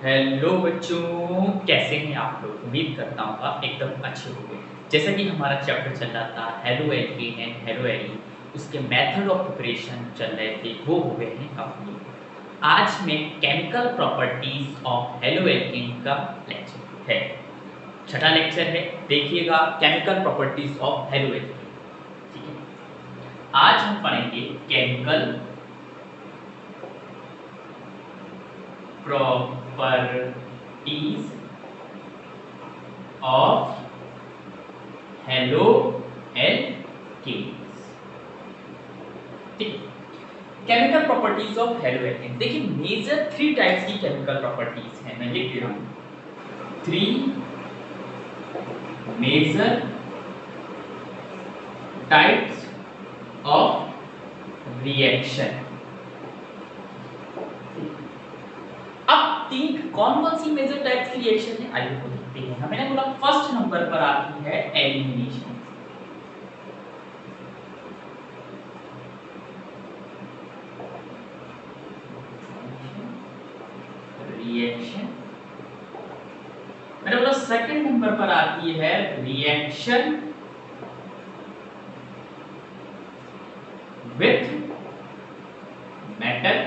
Hello बच्चों, कैसे हैं आप लोग। उम्मीद करता हूँ आप एकदम अच्छे होंगे। जैसा कि हमारा चैप्टर चल रहा था halo alkane and hello alkene, उसके मेथड ऑफ प्रिपरेशन चल रहे थे, वो हो गए हैं कंप्लीट। आज में chemical properties of halo alkane का लेक्चर है, छठा लेक्चर है। देखिएगा chemical properties of halo alkane. ठीक है, आज हम पढ़ेंगे केमिकल properties of haloalkanes। ठीक, केमिकल प्रॉपर्टीज ऑफ हेलोएल्केन। देखिए मेजर 3 टाइप्स की केमिकल प्रॉपर्टीज हैं, मैं लिख दे रहा हूं। 3 मेजर टाइप्स ऑफ रिएक्शन। अब तीन कौन कौन सी मेजर टाइप्स की रिएक्शन है, आइए वो देखते हैं। हमने बोला फर्स्ट नंबर पर आती है एलिमिनेशन रिएक्शन। मैंने बोला सेकंड नंबर पर आती है reaction with metal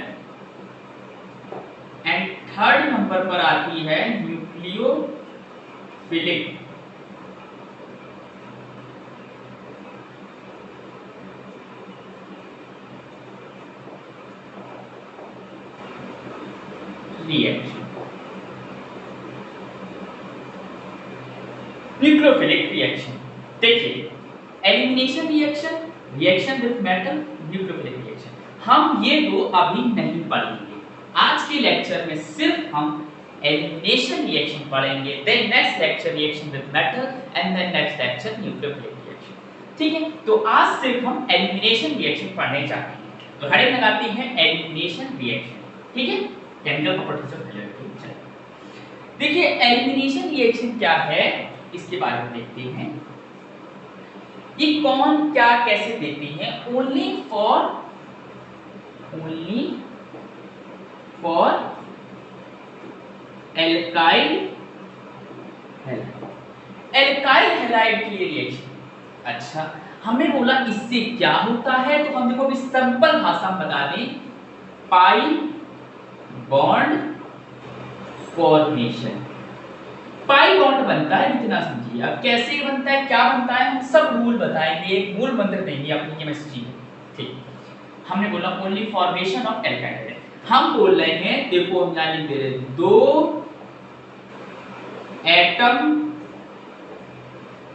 and third number पर आती है न्यूक्लियोफिलिक रिएक्शन। न्यूक्लियोफिलिक रिएक्शन, देखिए elimination reaction, reaction with metal, nucleophilic reaction, हम ये दो अभी नहीं पढ़ेंगे। आज के लेक्चर में सिर्फ हम एलिमिनेशन रिएक्शन पढ़ेंगे, then next lecture reaction with metal and then next lecture nucleophilic reaction. ठीक है, तो आज सिर्फ हम एलिमिनेशन रिएक्शन पढ़ने जाते हैं। तो हेडिंग लगाते हैं एलिमिनेशन रिएक्शन। ठीक है, केमिकल प्रॉपर्टीज ऑफ एलिमिनेशन। देखिए एलिमिनेशन रिएक्शन क्या है, इसके बारे में देखते हैं। ये कौन क्या कैसे देते हैं। Only for alkyl halide, alkyl halide के लिए रिएक्शन। अच्छा, हमने बोला इससे क्या होता है, तो हम देखो अभी सिंपल भाषा में बता दें, pi bond formation. Pi bond बनता है, इतना समझिए। अब कैसे बनता है, क्या बनता है, हम सब रूल बताएंगे, एक मूल मंत्र देंगे अपनी केमिस्ट्री में। ठीक, हमने बोला ओनली फॉर्मेशन ऑफ एल्काइल। हम बोल रहे हैं, देखो हम यहां लिख दे रहे हैं, 2 एटम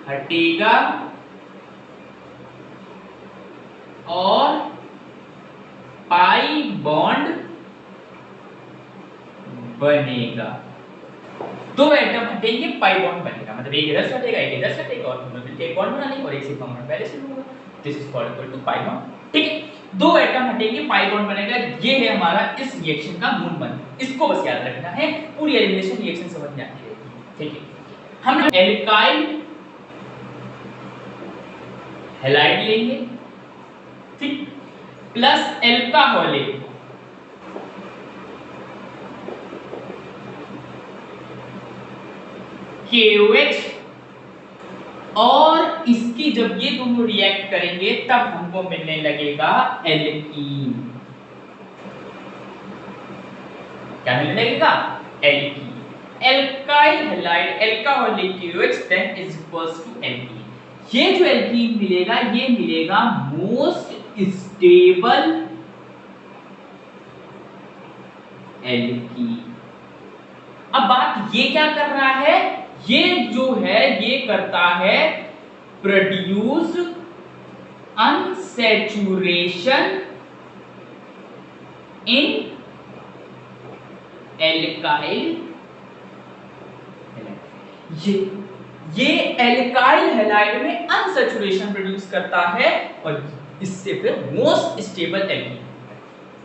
हटेगा और पाई बॉन्ड बनेगा। 2 एटम हटेंगे, पाई बॉन्ड बनेगा, मतलब एक इधर से हटेगा, एक इधर से हटेगा, और दोनों मिलकर एक बॉन्ड बना लेंगे और एक से बॉन्ड पहले से होगा। This is called equal to pi bond. ठीक है, 2 एटम हटेंगे, पाई बॉन्ड बनेगा। ये है हमारा इस रिएक्शन का मूल मंत्र, इसको बस याद रखना है, पूरी एलिमिनेशन रिएक्शन समझ में आती रहेगी। ठीक है, हम एल्काइल हैलाइड लेंगे, ठीक, प्लस एल्काहलिक KOH, और इसकी जब ये दोनों रिएक्ट करेंगे तब हमको मिलने लगेगा एल्कीन। क्या मिलने लगेगा, alkene. Alkyl halide alcoholic KOH then is equals to alkene. ये जो एल्कीन मिलेगा, ये मिलेगा मोस्ट स्टेबल एल्कीन। अब बात ये क्या कर रहा है, ये जो है ये करता है प्रोड्यूस अनसैचुरेशन इन एल्काइल। ये एल्काइल हैलाइड में अनसैचुरेशन प्रोड्यूस करता है और इससे फिर मोस्ट स्टेबल एल्कीन।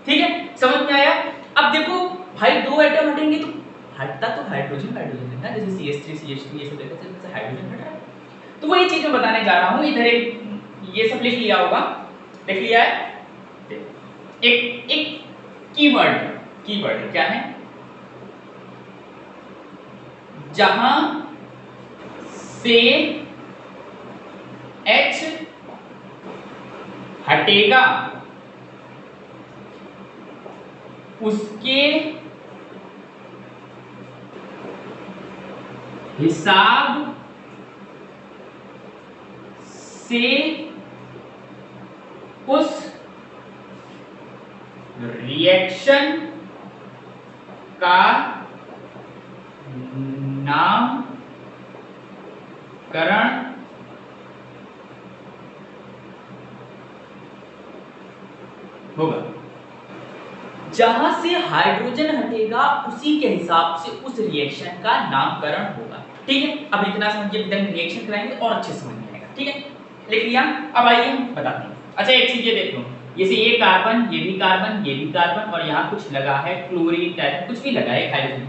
ठीक है, समझ में आया। अब देखो भाई 2 एटम हटेंगे तो हटता तो हाइड्रोजन है ना, जैसे CH3 CH2 ये सब देखते हैं, जैसे हाइड्रोजन हट रहा है। तो वही चीज मैं बताने जा रहा हूं। इधर एक ये सब लिख लिया होगा, लिख लिया है। एक कीवर्ड क्या है, जहां से H हटेगा उसके हिसाब से उस रिएक्शन का नामकरण होगा। जहां से हाइड्रोजन हटेगा उसी के हिसाब से उस रिएक्शन का नामकरण होगा। ठीक है, अब इतना समझिए, जब रिएक्शन कराएंगे और अच्छे समझ में आएगा। ठीक है, लिख लिया। अब आइए हम बताते हैं। अच्छा, एक चीज ये देख लो, जैसे ये कार्बन, ये भी कार्बन, ये भी कार्बन, और यहाँ कुछ लगा है क्लोरीन टाइप, कुछ भी लगा है हाइड्रोजन।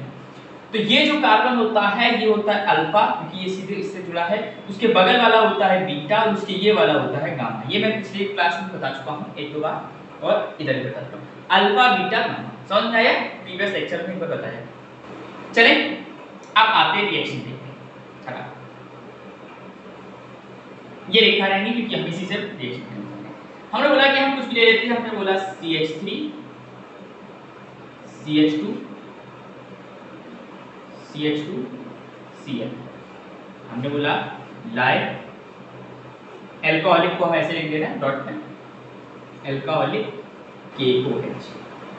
तो ये जो कार्बन होता है ये होता है अल्फा, क्योंकि ये सीधे इससे जुड़ा है। उसके बगल वाला होता है बीटा, और उसके ये वाला होता है गामा। ये मैं पिछले क्लास में बता चुका हूँ एक दो बार, और इधर भी बता चुका हूँ। अल्फा बीटा गामा समझ में आया, प्रीवियस लेक्चर में बताया। चले अब आते हैं रिएक्शन देखते हैं। ये रेखा रहेंगी क्योंकि हम इसी से रिएक्शन करेंगे। हमने बोला कि हम कुछ भी ले लेते हैं। हमने बोला CH3 CH2 CH2 Cl। हमने बोला लाइट एल्कोहलिक को हम ऐसे लिख दे रहे हैं डॉट में, एल्कोहलिक KOH।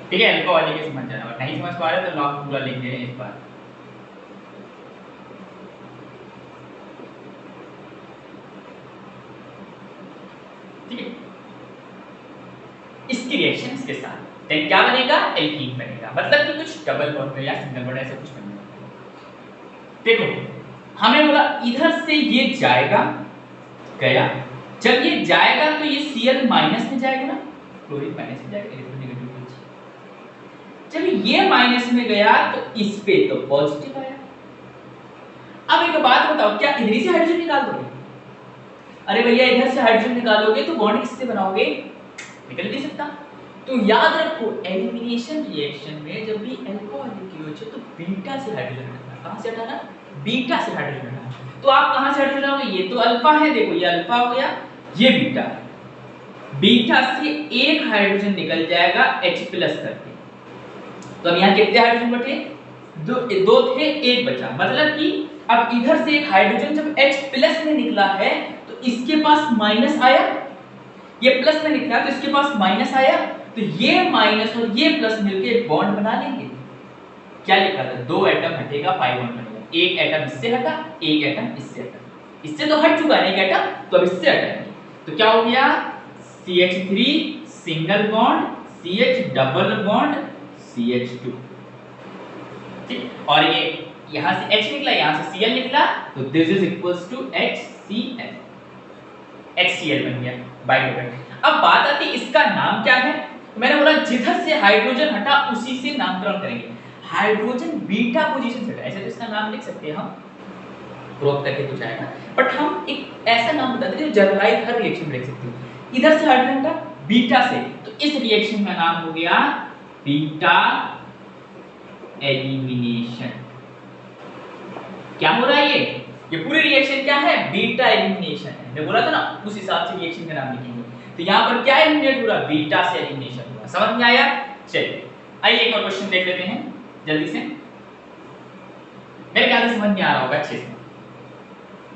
ठीक है, एल्कोहलिक समझ जाना, और नहीं समझ पा रहे तो लॉग पूरा लिख दे रहे हैं इस बार। ठीक है, इसकी रिएक्शन इसके साथ देन क्या बनेगा, एल्कीन बनेगा, मतलब कि कुछ डबल बॉन्ड या सिंगल बॉन्ड ऐसा कुछ बनेगा। देखो हमने बोला इधर से ये जाएगा, गया, जब ये जाएगा तो ये Cl माइनस में जाएगा ना, क्लोरीन माइनस में जाएगा, इलेक्ट्रोनेगेटिव। जब ये माइनस में गया तो इस पे तो पॉजिटिव आया। अब एक बात बताओ, क्या इधर से हाइड्रोजन निकाल दोगे? अरे भैया इधर से हाइड्रोजन निकालोगे तो बॉन्ड किससे बनाओगे, निकल नहीं सकता। तो याद रखो एलिमिनेशन रिएक्शन में जब भी अल्कोहलिक KOH है तो बीटा से हाइड्रोजन हटाना। कहां से हटाना, बीटा से हाइड्रोजन हटाना। तो आप कहां से हाइड्रोजन हटाओगे, ये तो अल्फा है, देखो ये अल्फा हो गया, ये बीटा है। बीटा से एक हाइड्रोजन निकल जाएगा H+ करके। तो अब यहां कितने हाइड्रोजन बचे, दो थे, एक बचा, मतलब कि अब इधर से एक हाइड्रोजन जब H+ में निकला है तो इसके पास माइनस आया, ये प्लस में निकला तो इसके पास माइनस आया, तो ये माइनस और ये प्लस मिलके एक बॉन्ड बना लेंगे। क्या लिखा था, दो एटम हटेगा, 5 बॉन्ड बनेगा। एक एटम इससे हटा, एक एटम इससे हटा, इससे तो हट चुका है एक एटम, तो अब इससे हटाएंगे। तो क्या हो गया, CH3 single bond, CH double bond, CH2। ठीक, और ये यहां से H निकला, यहां से Cl निकला, तो this is equals to HCl, HCl बन गया बाइडोपेंट। अब बात आती है इसका नाम क्या है। मैंने बोला जिधर से हाइड्रोजन हटा उसी से नामकरण करेंगे। हाइड्रोजन बीटा पोजीशन से हटा, ऐसे तो इसका नाम लिख सकते हैं हम, क्रॉप करके कुछ आएगा, बट हम एक ऐसा नाम बताते हैं जो जनरलाइज हर रिएक्शन में लिख सकते हैं। इधर से हाइड्रोजन हटा बीटा से, तो इस रिएक्शन का नाम हो गया बीटा एलिमिनेशन। क्या हो रहा है, ये पूरी रिएक्शन क्या है, बीटा एलिमिनेशन है। मैं बोला था ना उस हिसाब से रिएक्शन का नाम लिखेंगे। तो यहाँ पर क्या एलिमिनेट हो रहा, बीटा से एलिमिनेशन हुआ। समझ में आया। चलिए आइए एक और क्वेश्चन देख लेते हैं जल्दी से, मेरे ख्याल से समझ में आ रहा होगा अच्छे से,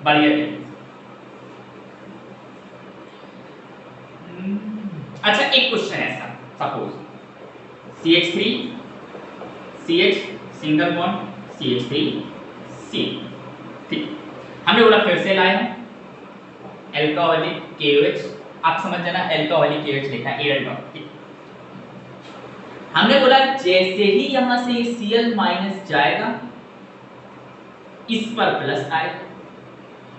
बढ़िया तरीके से। अच्छा एक क्वेश्चन है ऐसा, suppose CH3 CH single bond CH3 C। ठीक, हमने बोला फिर से लाए हैं अल्कोहलिक KOH, आप समझ जाना अल्कोहलिक KOH लिखा है एल डॉट। ठीक, हमने बोला जैसे ही यहां से ये Cl माइनस जाएगा इस पर प्लस आएगा,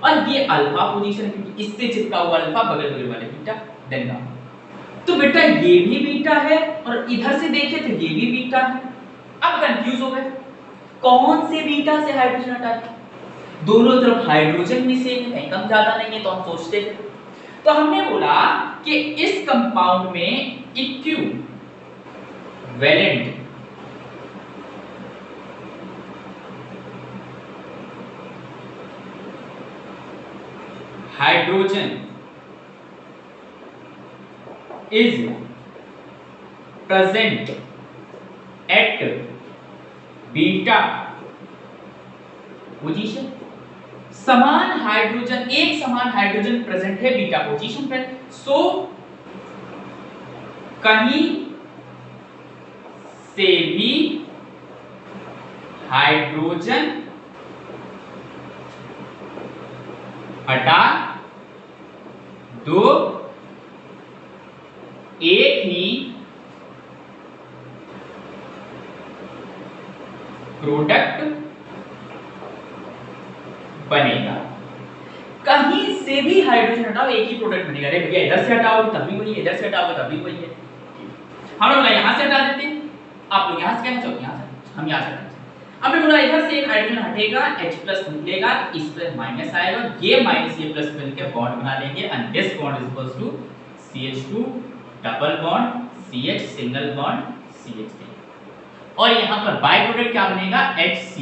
और ये अल्फा पोजीशन क्योंकि इससे चिपका हुआ अल्फा, बगल बगल वाले बीटा, देन गामा। तो बेटा ये भी बीटा है और इधर से देखे तो ये भी बीटा है। अब कंफ्यूज हो गए कौन से बीटा से हाइड्रोजन हटाए, दोनों तरफ हाइड्रोजन भी सेम है, कम ज्यादा नहीं है, तो हम सोचते थे। तो हमने बोला कि इस कंपाउंड में equivalent hydrogen is present at beta position. समान हाइड्रोजन, एक समान हाइड्रोजन प्रेजेंट है बीटा पोजीशन पर, सो कहीं से भी हाइड्रोजन हटा दो, एक ही प्रोडक्ट बनेगा। कहीं से भी हाइड्रोजन हटाओ, एक ही प्रोडक्ट बनेगा। अरे भैया इधर से हटाओ तब भी वही है, इधर से हटाओ तब भी वही है। हम लोग यहां से हटा देते हैं, आप लोग यहां से कहना चाहोगे, यहां से, हम यहां से हटाते हैं। अब बोला इधर से एक हाइड्रोजन हटेगा, H+ निकलेगा, इस पर माइनस आएगा, ये माइनस ये प्लस मिलकर बॉन्ड बना लेंगे, and this bond is equals to CH2 double bond CH single bond CH3, और यहां पर बाय प्रोडक्ट क्या बनेगा, HC।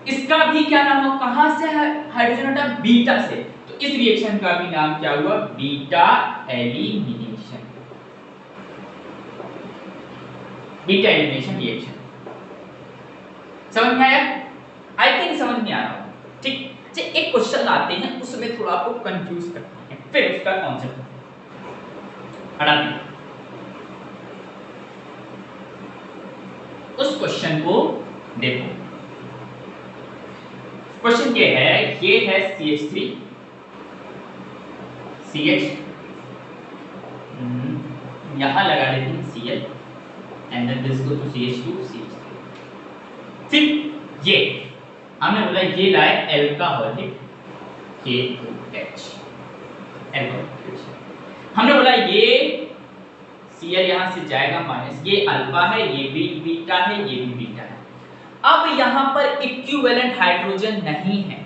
इसका भी क्या नाम हो, कहां से हाइड्रोजन हटा, बीटा से, तो इस रिएक्शन का भी नाम क्या हुआ, beta elimination. Beta elimination reaction. समझ में आया? आई थिंक समझ में आ रहा हो, ठीक। अच्छा एक क्वेश्चन लाते हैं, उसमें थोड़ा आपको कंफ्यूज करते हैं, फिर उसका कॉन्सेप्ट हटाते हैं। उस क्वेश्चन को देखो, क्वेश्चन ये है, ये है CH3 CH, यहां लगा लेते हैं Cl, and then this go to CH2 CH3। फिर ये हमने बोला ये लाए अल्कोहलिक KOH, हमने बोला ये Cl यहां से जाएगा माइनस, ये अल्फा है, ये भी बीटा है, ये भी बीटा है। अब यहां पर इक्विवेलेंट हाइड्रोजन नहीं है,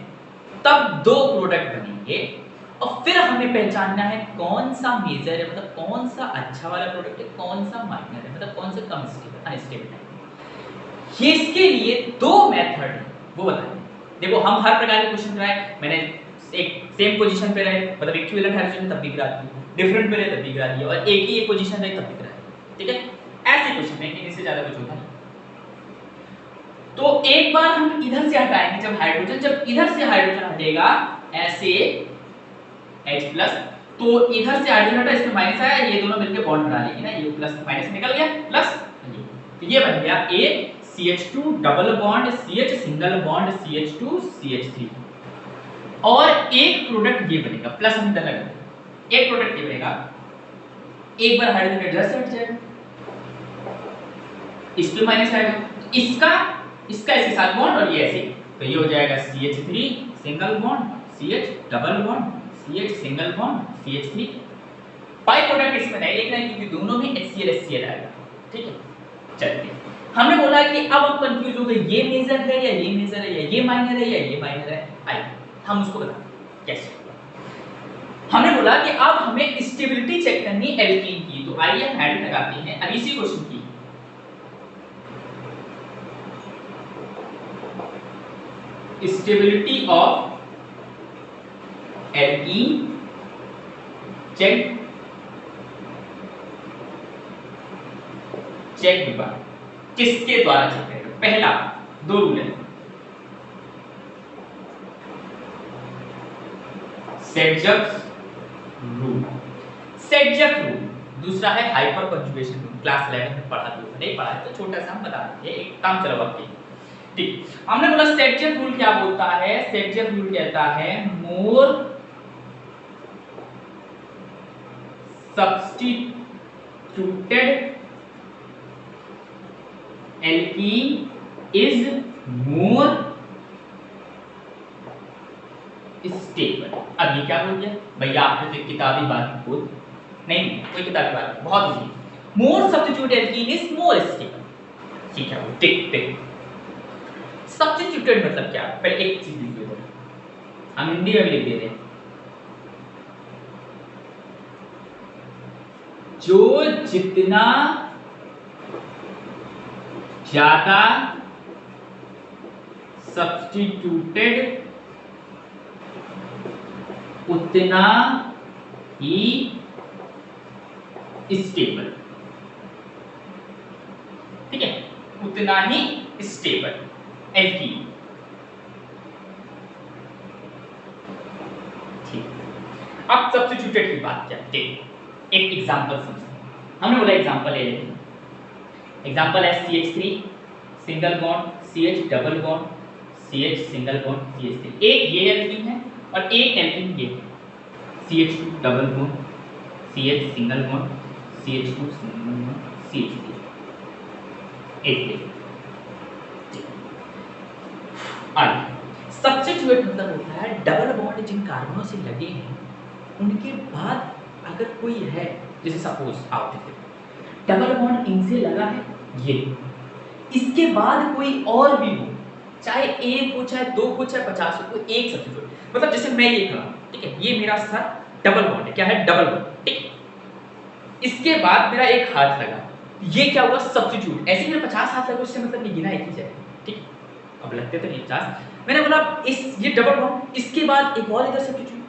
तब दो प्रोडक्ट बनेंगे, और फिर हमें पहचानना है कौन सा मेजर है, मतलब कौन सा अच्छा वाला प्रोडक्ट है, कौन सा माइनर है, मतलब कौन सा कम स्टेबल अनस्टेबल है। ये इसके लिए दो मेथड है, वो बताएं। देखो हम हर प्रकार के क्वेश्चन कराए, मैंने एक सेम पोजीशन पे रहे, मतलब इक्विवेलेंट हाइड्रोजन तब भी गिरा दिया, डिफरेंट पे रहे तब भी गिरा दिया, और एक ही एक पोजीशन रहे तब भी गिरा दिया, ठीक है। ऐसे क्वेश्चन है, इससे ज्यादा कुछ होता नहीं। तो एक बार हम इधर से हटाएंगे, जब हाइड्रोजन, जब इधर से हाइड्रोजन हटेगा ऐसे H+, तो इधर से हाइड्रोजन हटा, इसमें माइनस आया, ये दोनों मिलकर बॉन्ड बना लेंगे ना, ये प्लस माइनस निकल गया, प्लस तो ये बन गया A CH2 double bond CH single bond CH2 CH3, और एक प्रोडक्ट ये बनेगा, प्लस हम इधर लगा, एक प्रोडक्ट ये बनेगा, एक बार हाइड्रोजन इधर से हट जाएगा, इस पे माइनस आएगा, इसका इसके साथ बॉन्ड, और ये ऐसे, तो ये हो जाएगा CH3 single bond CH double bond CH single bond CH3। By product इसमें नहीं लिखना है क्योंकि दोनों में HCl आएगा, ठीक है। चलिए हमने बोला कि अब हम कंफ्यूज हो गए, ये मेजर है या ये मेजर है, या ये माइनर है या ये माइनर है, आइए हम उसको बताएं कैसे। हमने बोला कि अब हमें स्टेबिलिटी चेक करनी एल्कीन की, तो आइए हम हेडिंग लगाते हैं अब इसी क्वेश्चन की, स्टेबिलिटी ऑफ एल्कीन चेक विभाग किसके द्वारा चेक करेगा। पहला दो रूल है, सेडजक्स रूल, दूसरा है हाइपर कंजुगेशन रूल। क्लास 11 में पढ़ा दिया, नहीं पढ़ा तो छोटा सा हम बता देते हैं, एक काम चलो आपके, ठीक। हमने बोला सेडजक रूल क्या बोलता है, सेडजक रूल कहता है मोर substituted alkene is more stable. अब ये क्या बोल दिया भैया, आपने तो किताबी बात बोल, नहीं कोई किताबी बात, बहुत easy, more substituted alkene is more stable, ठीक है। देखते सब्स्टिट्यूटेड मतलब क्या, पहले एक चीज लिख देते हैं, हम हिंदी में भी लिख देते हैं, जो जितना ज्यादा सब्स्टिट्यूटेड उतना ही स्टेबल, ठीक है, उतना ही स्टेबल एल्कीन। ठीक, अब सब्स्टिट्यूटेड की बात करते हैं, एक एग्जांपल समझते हैं। हमने बोला एग्जांपल ले लेते हैं। एग्जांपल है CH3 single bond CH double bond CH single bond CH3। एक ये एल्कीन है और एक एल्कीन ये है। CH2 double bond CH single bond CH2 single bond CH3 एक। आगे सब्स्टिट्यूट मतलब होता है डबल बॉन्ड जिन कार्बनों से लगे हैं उनके बाद अगर कोई है, जैसे सपोज आप देखिए डबल बॉन्ड इनसे लगा है ये, इसके बाद कोई और भी हो, चाहे एक हो चाहे दो हो चाहे 50 हो, कोई एक सब्स्टिट्यूट, मतलब जैसे मैं ये खड़ा, ठीक है, ये मेरा साथ डबल बॉन्ड है, क्या है डबल बॉन्ड, ठीक है, इसके बाद मेरा एक हाथ लगा, ये क्या हुआ सब्स्टिट्यूट। ऐसे मेरे 50 हाथ लगे उससे मतलब ये गिना एक ही जाएगा, ठीक है, अब लगते तो नहीं 50, मैंने बोला इस ये डबल बॉन्ड, इसके बाद एक और इधर सब्स्टिट्यूट,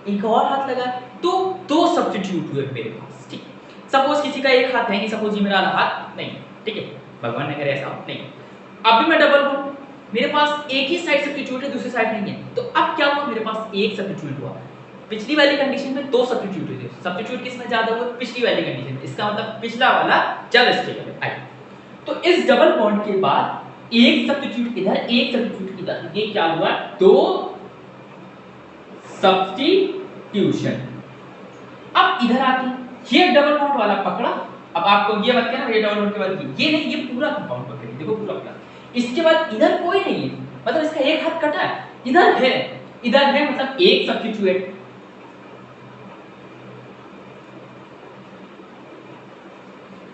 एक और हाथ लगा, तो दो सब्स्टिट्यूट हुए मेरे पास, ठीक है। सपोज किसी का एक हाथ है नहीं, सपोज ये मेरा हाथ नहीं, ठीक है, भगवान ने करे ऐसा नहीं, अभी मैं डबल बॉन्ड, मेरे पास एक ही साइड सब्स्टिट्यूट है, दूसरी साइड नहीं है, तो अब क्या हुआ मेरे पास एक सब्स्टिट्यूट हुआ। पिछली वाली कंडीशन में दो सब्स्टिट्यूट हुए थे, सब्स्टिट्यूट किसमें ज्यादा हुआ पिछली वाली कंडीशन में, इसका मतलब पिछला वाला ज्यादा स्टेबल है। तो इस डबल बॉन्ड के बाद एक सब्स्टिट्यूट इधर एक सब्स्टिट्यूट इधर, ये क्या हुआ दो सब्स्टिट्यूशन। अब इधर आके ये डबल बॉन्ड वाला पकड़ा, अब आपको ये मत कहना ये डबल बॉन्ड के बाद ये नहीं, ये पूरा कंपाउंड पकड़िए, देखो पूरा पूरा, इसके बाद इधर कोई नहीं है, मतलब इसका एक हाथ कटा है, इधर है मतलब एक सब्स्टिट्यूट।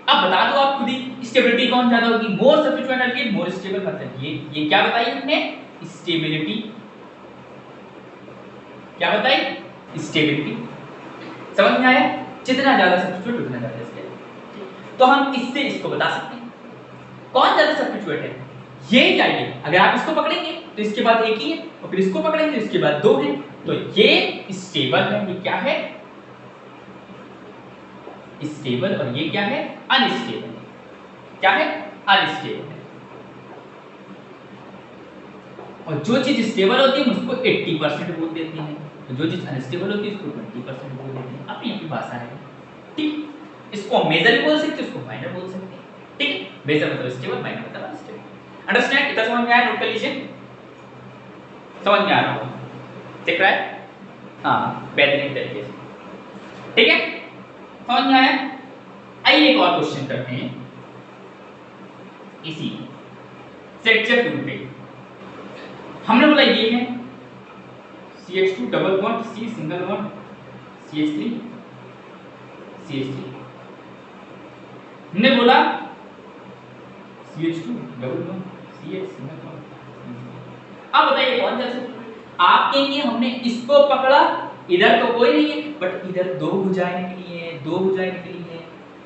अब बता दो आप खुद ही स्टेबिलिटी कौन ज्यादा होगी, मोर सब्स्टिट्यूएंट एल्कीन मोर स्टेबल, मतलब ये क्या बताई हमने स्टेबिलिटी, क्या बताई स्टेबिलिटी, समझ में आया, जितना ज्यादा सब्स्टिट्यूट उतना ज्यादा स्टेबल। तो हम इससे इसको बता सकते हैं कौन ज्यादा सब्स्टिट्यूट है, ये क्या है, अगर आप इसको पकड़ेंगे तो इसके बाद एक ही है और फिर इसको पकड़ेंगे तो इसके बाद दो है, तो ये स्टेबल है, ये क्या है स्टेबल, और ये क्या है अनस्टेबल, क्या है अनस्टेबल है। और जो चीज स्टेबल होती है उसको 80% बोल देते हैं, तो जो चीज अनस्टेबल होती है उसको 20% बोल देते हैं, अपनी अपनी भाषा है, ठीक, इसको मेजर भी बोल सकते हैं, इसको माइनर बोल सकते हैं, ठीक है, मेजर मतलब स्टेबल, माइनर मतलब अनस्टेबल। अंडरस्टैंड, इतना समझ में आया, नोट कर लीजिए, समझ में आ रहा होगा, दिख रहा है, हाँ बेहतरीन तरीके से, ठीक है, समझ में आया। आइए एक और क्वेश्चन करते हैं इसी सेक्शन 2 पे। हमने बोला ये है CH2 double bond C single bond CH3 CH3, हमने बोला CH2 double bond CH single bond. अब बताइए कौन सा सब्स्टिट्यूट, आप कहेंगे हमने इसको पकड़ा, इधर तो कोई नहीं है बट इधर दो भुजाएं निकली हैं, दो भुजाएं निकली हैं,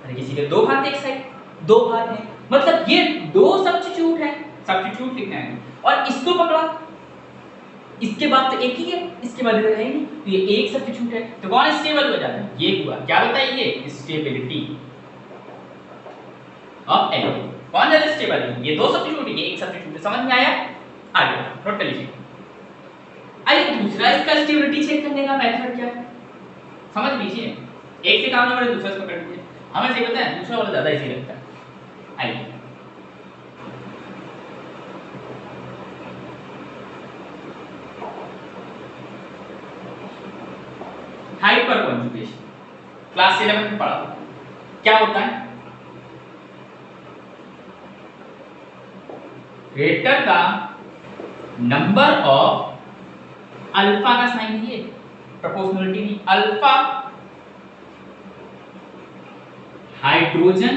किसी के दो हाथ एक साइड दो हाथ हैं, मतलब ये दो सब्स्टिट्यूट है, सब्स्टिट्यूट लिखना है, और इसको पकड़ा, इसके बाद तो एक ही है, इसके बाद इधर है नहीं, तो ये एक सब्स्टिट्यूट है, तो कौन स्टेबल हो जाता है, ये हुआ, क्या बताइए स्टेबिलिटी ऑफ एल्कीन, कौन ज्यादा स्टेबल है, ये दो सब्स्टिट्यूट है, ये एक सब्स्टिट्यूट है, समझ में आया, आगे नोट कर लीजिए। आइए दूसरा इसका स्टेबिलिटी चेक करने का मेथड क्या है, समझ लीजिए, एक से काम नहीं बड़े दूसरा इसको कर लीजिए, हमें से पता है दूसरा वाला ज्यादा इजी लगता है। आइए हाइपर कॉन्जुगेशन क्लास 11 में पढ़ा, क्या होता है, ग्रेटर का नंबर ऑफ, अल्फा का साइन ये प्रोपोर्शनलिटी नहीं, alpha hydrogen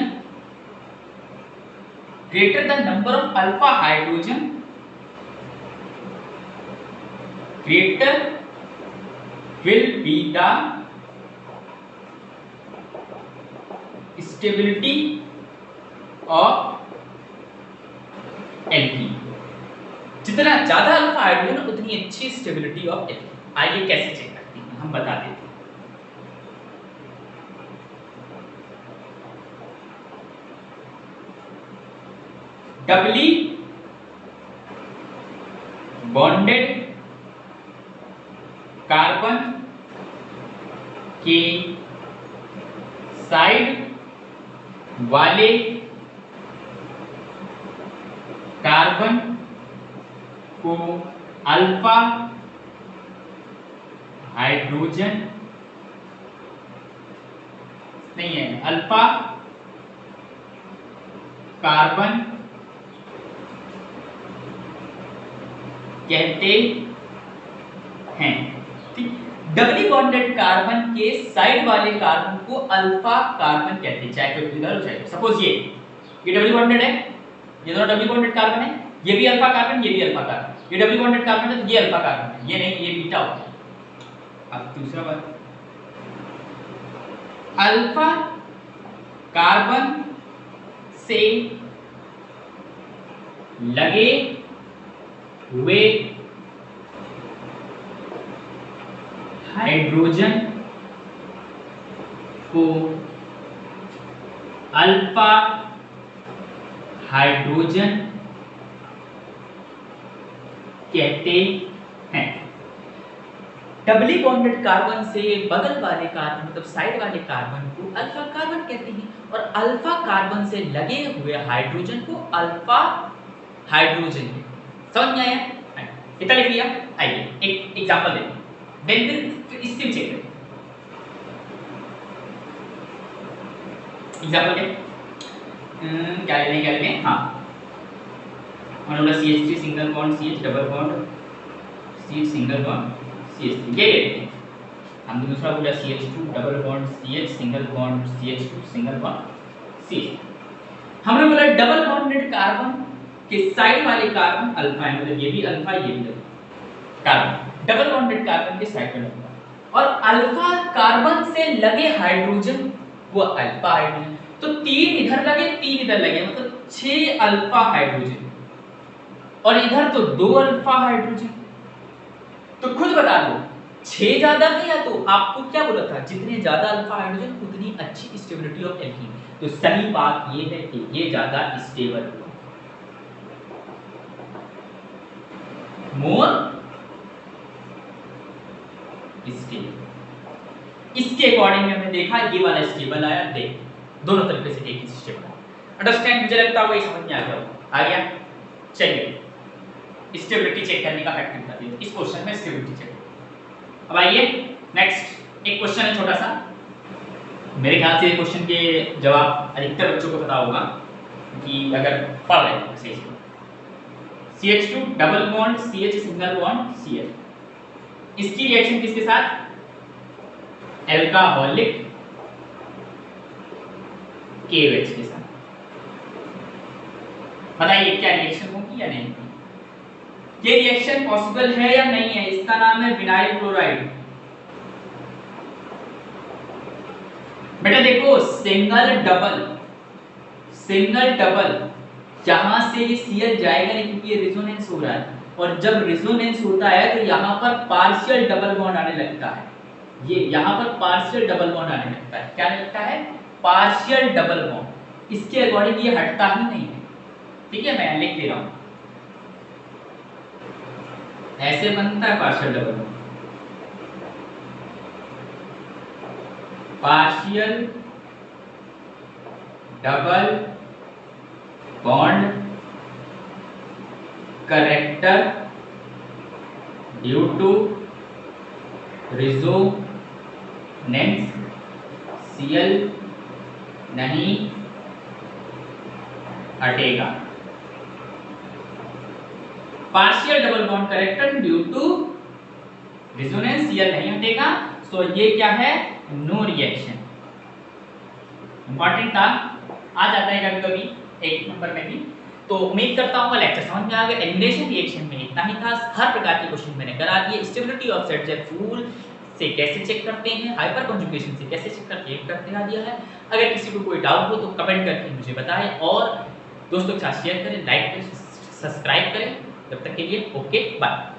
greater the number of alpha hydrogen greater will be the stability of alkene, जितना ज्यादा अल्फा हाइड्रोजन उतनी अच्छी स्टेबिलिटी ऑफ एल्कीन। आइए कैसे चेक करते हैं, हम बता देते हैं। डबली बॉन्डेड कार्बन के साइड वाले कार्बन को अल्फा हाइड्रोजन नहीं है, अल्फा कार्बन कहते हैं। ठीक, डबली बॉन्डेड कार्बन के साइड वाले कार्बन को अल्फा कार्बन कहते हैं, चाहे कोई इधर हो चाहे। सपोज ये डबली बॉन्डेड है, ये दोनों डबली बॉन्डेड कार्बन है, ये भी अल्फा कार्बन, ये भी अल्फा कार्बन, ये डबली बॉन्डेड कार्बन है तो ये अल्फा कार्बन है, ये नहीं, ये बीटा होगा। अब दूसरा बात, अल्फा कार्बन से लगे हुए हाइड्रोजन को अल्फा हाइड्रोजन कहते हैं। डबली बॉन्डेड कार्बन से बगल वाले कार्बन मतलब साइड वाले कार्बन को अल्फा कार्बन कहते हैं और अल्फा कार्बन से लगे हुए हाइड्रोजन को अल्फा हाइड्रोजन। समझ में आया? कितना लिख लिया? आइए एक एग्जांपल देते हैं, देन फिर इससे भी चेक करें। एग्जांपल क्या लेंगे? हाँ, हमने बोला CH3 single bond CH double bond CH single bond CH3, ये लेते हैं। हमने दूसरा बोला CH2 double bond CH single bond CH2 single bond CH। हमने बोला डबल बॉन्डेड कार्बन के साइड वाले कार्बन अल्फा है, मतलब ये भी अल्फा, ये भी कार्बन, डबल बॉन्डेड कार्बन के साइड वाले कार्बन, और अल्फा कार्बन से लगे हाइड्रोजन वो अल्फा हाइड्रोजन। तो 3 इधर लगे 3 इधर लगे, मतलब 6 अल्फा हाइड्रोजन, और इधर तो 2 अल्फा हाइड्रोजन। तो खुद बता दो 6 ज्यादा है या तो आपको क्या बोला था, जितने ज्यादा अल्फा हाइड्रोजन उतनी अच्छी स्टेबिलिटी ऑफ एल्कीन। तो सही बात ये है कि ये ज्यादा स्टेबल है, मोर स्टेबल। इसके अकॉर्डिंग में हमने देखा ये वाला स्टेबल आया, देख दोनों तरीके से एक ही स्टेबल आया। अंडरस्टैंड? मुझे लगता है ये समझ में आ गया होगा। आ गया? चलिए स्टेबिलिटी चेक करने का फैक्टर बता दिया इस क्वेश्चन में, स्टेबिलिटी चेक। अब आइए नेक्स्ट एक क्वेश्चन है छोटा सा, मेरे ख्याल से क्वेश्चन के जवाब अधिकतर बच्चों को पता होगा कि अगर पढ़ रहे हैं सही से। CH2 double bond CH single bond CH, इसकी रिएक्शन किसके साथ? अल्कोहलिक KOH के साथ। बताइए क्या रिएक्शन होगी या नहीं होगी? ये रिएक्शन पॉसिबल है या नहीं है? इसका नाम है विनाइल क्लोराइड। बेटा देखो सिंगल डबल जहां से Cl जाएगा नहीं, क्योंकि ये रेजोनेंस हो रहा है, और जब रेजोनेंस होता है तो यहाँ पर पार्शियल डबल बॉन्ड आने लगता है। ये यहाँ पर पार्शियल डबल बॉन्ड आने लगता है। क्या लगता है? Partial double bond. इसके अकॉर्डिंग ये हटता ही नहीं है। ठीक है, मैं लिख दे रहा हूं, ऐसे बनता है partial double bond. Partial double bond character due to resonance Cl नहीं हटेगा। Partial double bond character due to resonance Cl नहीं हटेगा, सो ये क्या है? No reaction. इंपॉर्टेंट था, आ जाता है कभी कभी एक नंबर में भी। तो उम्मीद करता हूँ लेक्चर समझ में आ गया। एलिमिनेशन रिएक्शन में इतना ही था, हर प्रकार के क्वेश्चन मैंने करा दिए। स्टेबिलिटी ऑफ ZZ से कैसे चेक करते हैं, हाइपर कंजुगेशन से कैसे चेक करते हैं कर दिया दिया है। अगर किसी को कोई डाउट हो तो कमेंट करके मुझे बताएं, और दोस्तों के साथ शेयर करें, लाइक करें, सब्सक्राइब करें। तब तक के लिए ओके बाय।